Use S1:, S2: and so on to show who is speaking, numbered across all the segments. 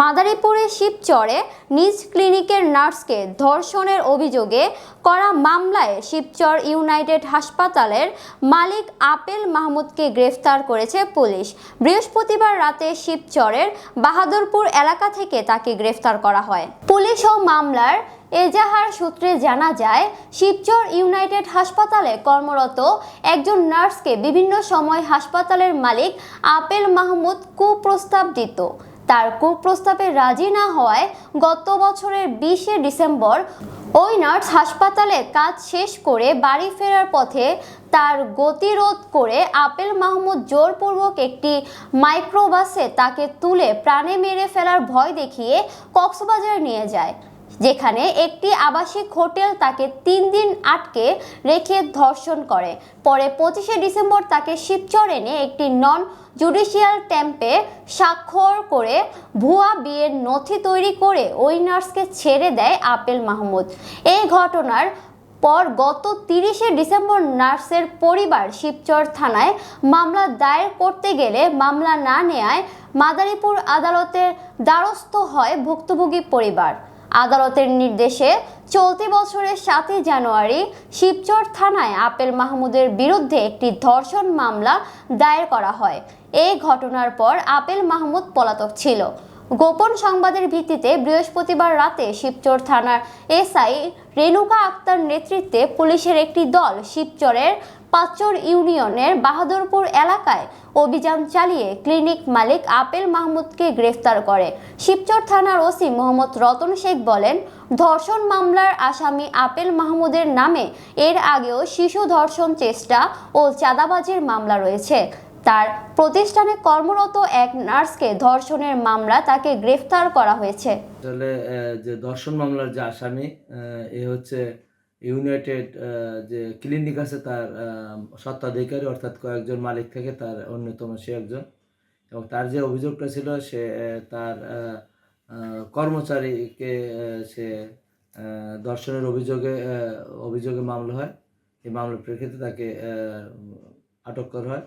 S1: মাদারীপুরের শিবচরে নিজ ক্লিনিকের নার্সকে ধর্ষণের অভিযোগে করা মামলায় শিবচর ইউনাইটেড হাসপাতালের মালিক আপেল মাহমুদকে গ্রেফতার করেছে পুলিশ। বৃহস্পতিবার রাতে শিবচরের বাহাদুরপুর এলাকা থেকে তাকে গ্রেফতার করা হয়। পুলিশ ও মামলার এজাহার সূত্রে জানা যায়, শিবচর ইউনাইটেড হাসপাতালে কর্মরত একজন নার্সকে বিভিন্ন সময় হাসপাতালের মালিক আপেল মাহমুদ কুপ্রস্তাব দিত। তার কুপ্রস্তাবে রাজি না হওয়ায় গত বছরের 20শে ডিসেম্বর ওই নার্স হাসপাতালে কাজ শেষ করে বাড়ি ফেরার পথে তার গতিরোধ করে আপেল মাহমুদ জোরপূর্বক একটি মাইক্রোবাসে তাকে তুলে প্রাণে মেরে ফেলার ভয় দেখিয়ে কক্সবাজার নিয়ে যায়, যেখানে একটি আবাসিক হোটেল তাকে 3 দিন আটকে রেখে ধর্ষণ করে। পরে 25শে ডিসেম্বর তাকে শিবচর এনে একটি নন জুডিশিয়াল টেম্পে স্বাক্ষর করে ভুয়া বিয়ের নথি তৈরি করে ওই নার্সকে ছেড়ে দেয় আপেল মাহমুদ। এই ঘটনার পর গত 30শে ডিসেম্বর নার্সের পরিবার শিবচর থানায় মামলা দায়ের করতে গেলে মামলা না নেয়ায় মাদারীপুর আদালতের দ্বারস্থ হয় ভুক্তভোগী পরিবার। আদালতের নির্দেশে চলতি বছরের 7 জানুয়ারি শিবচর থানায় আপেল মাহমুদের বিরুদ্ধে একটি ধর্ষণ মামলা দায়ের করা হয়। এই ঘটনার পর আপেল মাহমুদ পলাতক ছিল। গোপন সংবাদের ভিত্তিতে বৃহস্পতিবার রাতে শিবচর থানার এসআই রেনুকা আক্তার নেতৃত্বে পুলিশের একটি দল শিবচরের পাঁচচর ইউনিয়নের বাহাদুরপুর এলাকায় অভিযান চালিয়ে ক্লিনিক মালিক আপেল মাহমুদকে গ্রেফতার করে। শিবচর থানার ওসি মোহাম্মদ রতন শেখ বলেন, ধর্ষণ মামলার আসামি আপেল মাহমুদের নামে এর আগেও শিশু ধর্ষণ চেষ্টা ও চাঁদাবাজির মামলা রয়েছে। তার প্রতিষ্ঠানে কর্মরত এক নার্সকে ধর্ষণের মামলা তাকে গ্রেফতার করা হয়েছে।
S2: আসলে যে ধর্ষণ মামলার যে আসামি এ হচ্ছে ইউনাইটেড যে ক্লিনিক আছে তার স্বত্বাধিকারী, অর্থাৎ কয়েকজন মালিক থেকে তার অন্যতম সে একজন। এবং তার যে অভিযোগটা ছিল, সে তার কর্মচারীকে সে ধর্ষণের অভিযোগে মামলা হয়। এই মামলার প্রেক্ষিতে তাকে আটক করা হয়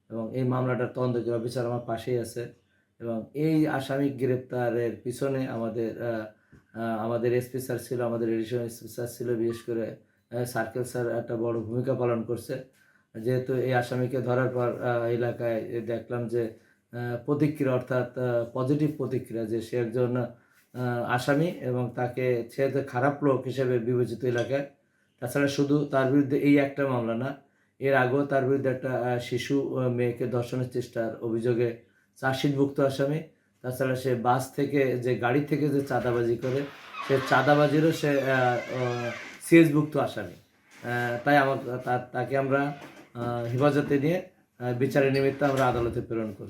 S2: এবং এই মামলাটার তদন্তকারী অফিসার আমার পাশেই আছে। এবং এই আসামি গ্রেপ্তারের পিছনে আমাদের এসপি স্যার ছিল, আমাদের এডিশনাল এসপি স্যার ছিল, বিশেষ করে সার্কেল স্যার একটা বড় ভূমিকা পালন করছে। যেহেতু এই আসামিকে ধরার পর এলাকায় দেখলাম যে প্রতিক্রিয়া, অর্থাৎ পজিটিভ প্রতিক্রিয়া, যে সে একজন আসামি এবং তাকে সে খারাপ লোক হিসেবে বিবেচিত এলাকায়। তাছাড়া শুধু তার বিরুদ্ধে এই একটা মামলা না, এর আগেও তার বিরুদ্ধে একটা শিশু মেয়েকে ধর্ষণের চেষ্টার অভিযোগে চার্জশিটভুক্ত আসামি। তাছাড়া সে বাস থেকে যে গাড়ি থেকে যে চাঁদাবাজি করে, সে চাঁদাবাজিরও সে সিএসভুক্ত আসামি। তাই তাকে আমরা হেফাজতে নিয়ে বিচারের নিমিত্তে আমরা আদালতে প্রেরণ করছি।